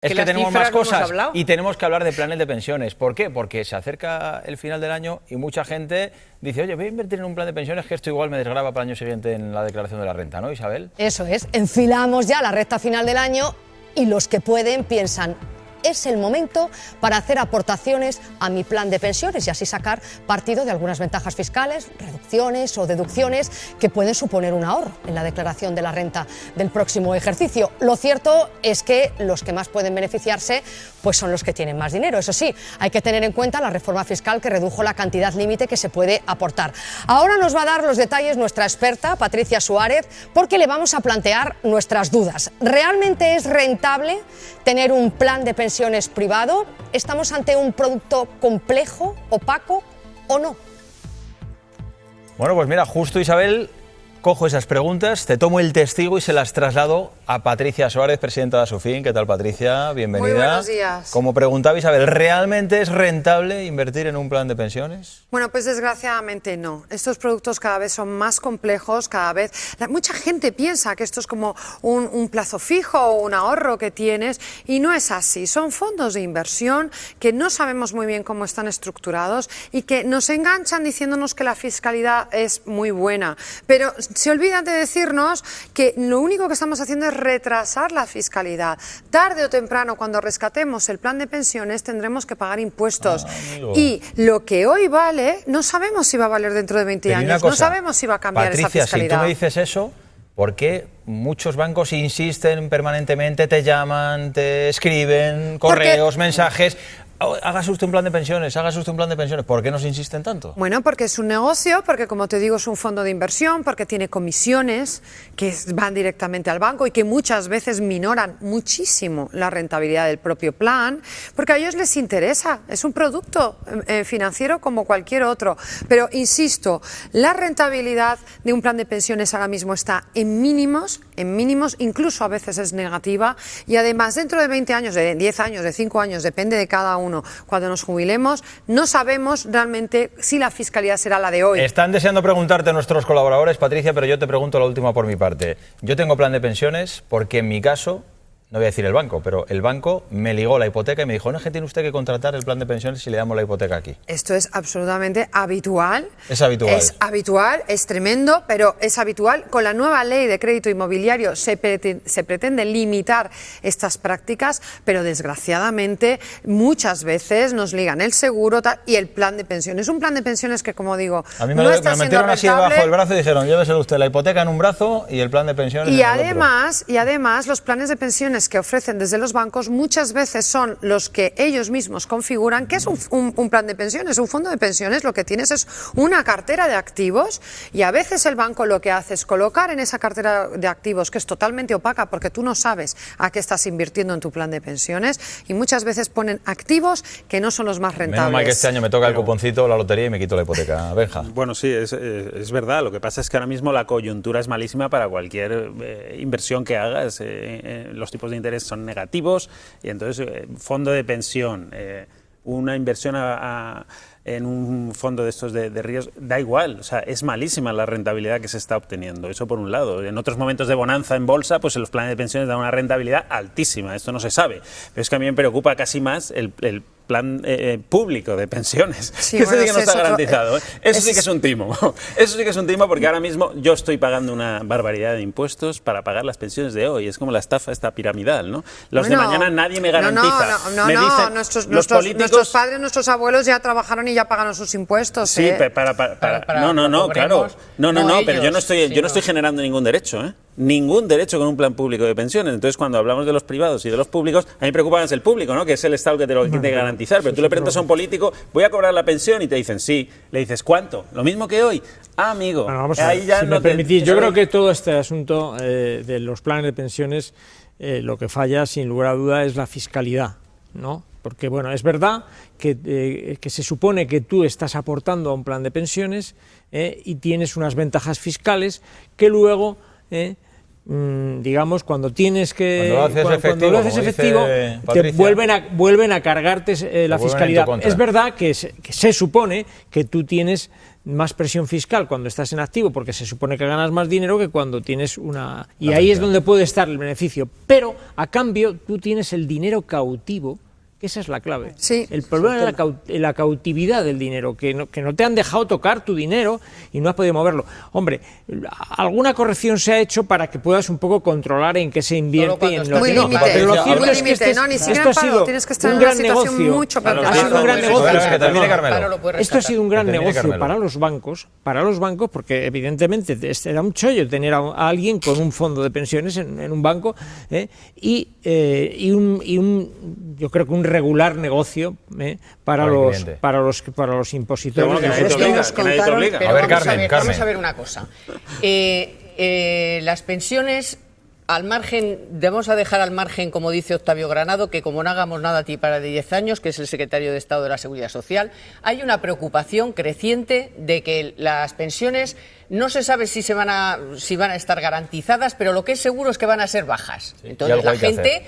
Es que tenemos más cosas y tenemos que hablar de planes de pensiones. ¿Por qué? Porque se acerca el final del año y mucha gente dice, oye, voy a invertir en un plan de pensiones que esto igual me desgrava para el año siguiente en la declaración de la renta, ¿no, Isabel? Eso es, enfilamos ya la recta final del año y los que pueden piensan, es el momento para hacer aportaciones a mi plan de pensiones y así sacar partido de algunas ventajas fiscales, reducciones o deducciones que pueden suponer un ahorro en la declaración de la renta del próximo ejercicio. Lo cierto es que los que más pueden beneficiarse pues son los que tienen más dinero. Eso sí, hay que tener en cuenta la reforma fiscal que redujo la cantidad límite que se puede aportar. Ahora nos va a dar los detalles nuestra experta, Patricia Suárez, porque le vamos a plantear nuestras dudas. ¿Realmente es rentable tener un plan de pensiones privado? ¿Estamos ante un producto complejo, opaco o no? Bueno, pues mira, justo Isabel, cojo esas preguntas, te tomo el testigo y se las traslado a Patricia Suárez, presidenta de Asofin. ¿Qué tal, Patricia? Bienvenida. Muy buenos días. Como preguntaba Isabel, ¿realmente es rentable invertir en un plan de pensiones? Bueno, pues desgraciadamente no. Estos productos cada vez son más complejos, cada vez... Mucha gente piensa que esto es como un plazo fijo o un ahorro que tienes y no es así. Son fondos de inversión que no sabemos muy bien cómo están estructurados y que nos enganchan diciéndonos que la fiscalidad es muy buena. Pero se olvidan de decirnos que lo único que estamos haciendo es retrasar la fiscalidad. Tarde o temprano, cuando rescatemos el plan de pensiones, tendremos que pagar impuestos. Y lo que hoy vale, no sabemos si va a valer dentro de 20 años. No sabemos si va a cambiar esa fiscalidad. Patricia, si tú me dices eso, ¿por qué muchos bancos insisten permanentemente, te llaman, te escriben, correos, mensajes? Hágase usted un plan de pensiones, hágase usted un plan de pensiones. ¿Por qué nos insisten tanto? Bueno, porque es un negocio, porque como te digo es un fondo de inversión, porque tiene comisiones que van directamente al banco y que muchas veces minoran muchísimo la rentabilidad del propio plan, porque a ellos les interesa, es un producto financiero como cualquier otro. Pero insisto, la rentabilidad de un plan de pensiones ahora mismo está en mínimos, incluso a veces es negativa y además dentro de 20 años, de 10 años, de 5 años, depende de cada uno. Cuando nos jubilemos, no sabemos realmente si la fiscalidad será la de hoy. Están deseando preguntarte nuestros colaboradores, Patricia, pero yo te pregunto la última por mi parte. Yo tengo plan de pensiones porque en mi caso, no voy a decir el banco, pero el banco me ligó la hipoteca y me dijo, no es que tiene usted que contratar el plan de pensiones si le damos la hipoteca aquí. Esto es absolutamente habitual. Es habitual. Es habitual, es tremendo, pero es habitual. Con la nueva ley de crédito inmobiliario se pretende limitar estas prácticas, pero desgraciadamente muchas veces nos ligan el seguro y el plan de pensiones. Un plan de pensiones que, como digo, a mí me metieron así debajo del brazo y dijeron, llévese usted la hipoteca en un brazo y el plan de pensiones en el otro. Y además los planes de pensiones que ofrecen desde los bancos muchas veces son los que ellos mismos configuran. ¿Qué es un plan de pensiones? Un fondo de pensiones lo que tienes es una cartera de activos y a veces el banco lo que hace es colocar en esa cartera de activos, que es totalmente opaca porque tú no sabes a qué estás invirtiendo en tu plan de pensiones, y muchas veces ponen activos que no son los más rentables. Menos mal que este año me toca el cuponcito, la lotería y me quito la hipoteca. Benja. Bueno, sí, es verdad. Lo que pasa es que ahora mismo la coyuntura es malísima para cualquier inversión que hagas. Los tipos de interés son negativos y entonces fondo de pensión, una inversión en un fondo de estos de riesgo, da igual, o sea, es malísima la rentabilidad que se está obteniendo, eso por un lado. En otros momentos de bonanza en bolsa, pues en los planes de pensiones dan una rentabilidad altísima, esto no se sabe, pero es que a mí me preocupa casi más el plan público de pensiones, sí, que bueno, sí que no está garantizado. Eso sí que es un timo, eso sí que es un timo, porque ahora mismo yo estoy pagando una barbaridad de impuestos para pagar las pensiones de hoy, es como la estafa esta piramidal, ¿no? Los de mañana nadie me garantiza. No, nuestros padres, nuestros abuelos ya trabajaron y ya pagaron sus impuestos. Sí, claro. No, pero yo no estoy generando ningún derecho, ¿eh? Ningún derecho con un plan público de pensiones. Entonces, cuando hablamos de los privados y de los públicos, a mí me preocupa más el público, ¿no? Que es el Estado que te lo tiene que garantizar. Pero tú le preguntas a un político, voy a cobrar la pensión, y te dicen sí. Le dices, ¿cuánto? ¿Lo mismo que hoy? Ah, amigo. Bueno, vamos a ver, si me permitís, yo creo que todo este asunto de los planes de pensiones, lo que falla, sin lugar a duda, es la fiscalidad, ¿no? Porque, bueno, es verdad que se supone que tú estás aportando a un plan de pensiones y tienes unas ventajas fiscales que luego... digamos, cuando tienes que cuando lo haces efectivo te vuelven a cargarte la fiscalidad. Es verdad que se supone que tú tienes más presión fiscal cuando estás en activo, porque se supone que ganas más dinero que cuando tienes una... Y ahí es donde puede estar el beneficio. Pero, a cambio, tú tienes el dinero cautivo, que esa es la clave. Sí. El problema es la cautividad del dinero, que no te han dejado tocar tu dinero y no has podido moverlo. Hombre, alguna corrección se ha hecho para que puedas un poco controlar en qué se invierte y en lo que no. Pero lo cierto es que esto ha sido un gran negocio. Ha sido un gran negocio. Esto ha sido un gran negocio para los bancos, porque evidentemente era un chollo tener a alguien con un fondo de pensiones en un banco, yo creo que un regular negocio para los impositores. A ver, Carmen. Vamos a ver una cosa. Las pensiones, al margen, vamos a dejar al margen, como dice Octavio Granado, que como no hagamos nada para 10 años, que es el secretario de Estado de la Seguridad Social, hay una preocupación creciente de que las pensiones no se sabe si van a estar garantizadas, pero lo que es seguro es que van a ser bajas. Entonces la gente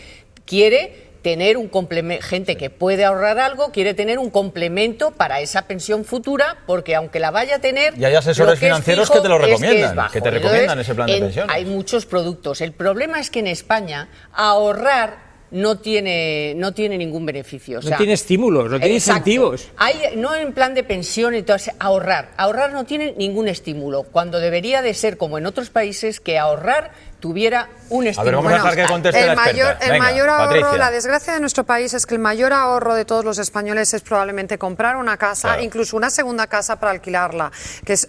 quiere tener un complemento, gente que puede ahorrar algo, quiere tener un complemento para esa pensión futura, porque aunque la vaya a tener... Y hay asesores financieros que te lo recomiendan, que te recomiendan ese plan de pensiones. Hay muchos productos. El problema es que en España ahorrar no tiene ningún beneficio. No tiene estímulos, no tiene incentivos. No en plan de pensión, entonces ahorrar no tiene ningún estímulo, cuando debería de ser como en otros países, que ahorrar tuviera un estímulo. A ver, vamos a dejar que conteste la experta. El mayor ahorro, Patricia. la desgracia de nuestro país es que el mayor ahorro de todos los españoles es probablemente comprar una casa, claro, incluso una segunda casa para alquilarla, que es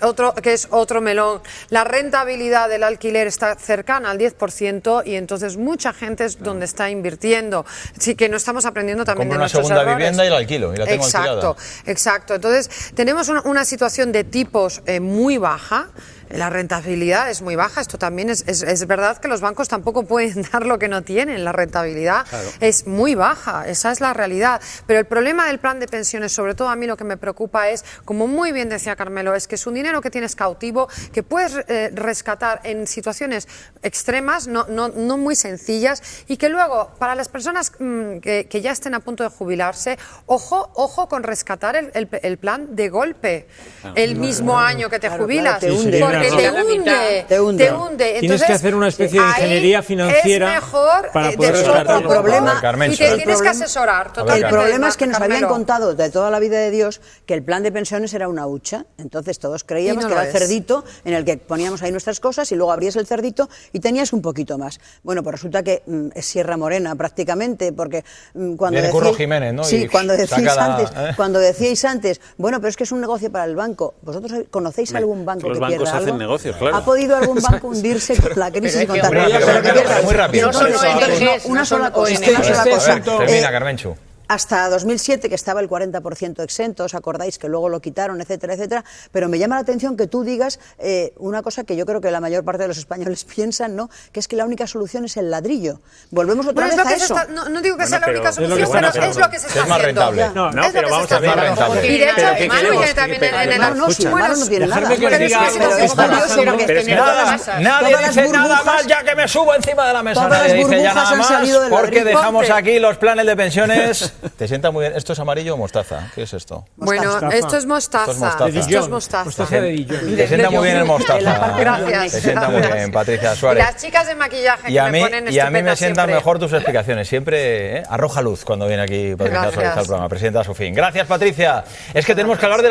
otro melón. La rentabilidad del alquiler está cercana al 10% y entonces mucha gente es donde está invirtiendo. Sí, que no estamos aprendiendo también de nuestros errores. Compro una segunda vivienda y la alquilo, y la tengo alquilada. Exacto. Entonces, tenemos una situación de tipos muy baja. La rentabilidad es muy baja. Esto también es verdad que los bancos tampoco pueden dar lo que no tienen. La rentabilidad es muy baja, esa es la realidad. Pero el problema del plan de pensiones, sobre todo a mí lo que me preocupa es, como muy bien decía Carmelo, es que es un dinero que tienes cautivo, que puedes rescatar en situaciones extremas, no muy sencillas, y que luego, para las personas que ya estén a punto de jubilarse, ojo con rescatar el plan de golpe, el mismo año que te jubilas. Te hunde. Te hunde. Entonces, tienes que hacer una especie de ingeniería financiera es mejor, para poder rescatar el problema. Y te tienes que asesorar totalmente. El problema es que nos habían contado de toda la vida de Dios que el plan de pensiones era una hucha. Entonces todos creíamos que era el cerdito en el que poníamos ahí nuestras cosas y luego abrías el cerdito y tenías un poquito más. Bueno, pues resulta que es Sierra Morena prácticamente, porque cuando viene Curro Jiménez, ¿no? Sí, cuando decíais antes, bueno, pero es que es un negocio para el banco. ¿Vosotros conocéis algún banco que pierda algo? Negocios, claro. ¿Ha podido algún banco hundirse con la crisis y contar? Muy rápido. Una sola cosa. Termina, Carmenchu. Hasta 2007, que estaba el 40% exento, ¿os acordáis? Que luego lo quitaron, etcétera, etcétera. Pero me llama la atención que tú digas una cosa que yo creo que la mayor parte de los españoles piensan, ¿no? Que es que la única solución es el ladrillo. Volvemos otra vez a eso. No digo que sea la única solución, pero es lo que se está haciendo. Es más rentable. No, pero vamos a ver. más rentable. Y de hecho, influye también en el... Malo no tiene nada. Nadie dice nada más ya que me subo encima de la mesa. Nadie dice ya nada más porque dejamos aquí los planes de pensiones. Te sienta muy bien. ¿Esto es amarillo o mostaza? ¿Qué es esto? Bueno, esto es mostaza. Esto es mostaza. Te sienta muy bien el mostaza. Gracias. Te sienta muy bien, Patricia Suárez. Las chicas de maquillaje que me ponen y a mí me sientan siempre mejor tus explicaciones. Siempre arroja luz cuando viene aquí Patricia Suárez al programa. Presidenta Sofín. Gracias, Patricia. Es que tenemos que hablar de las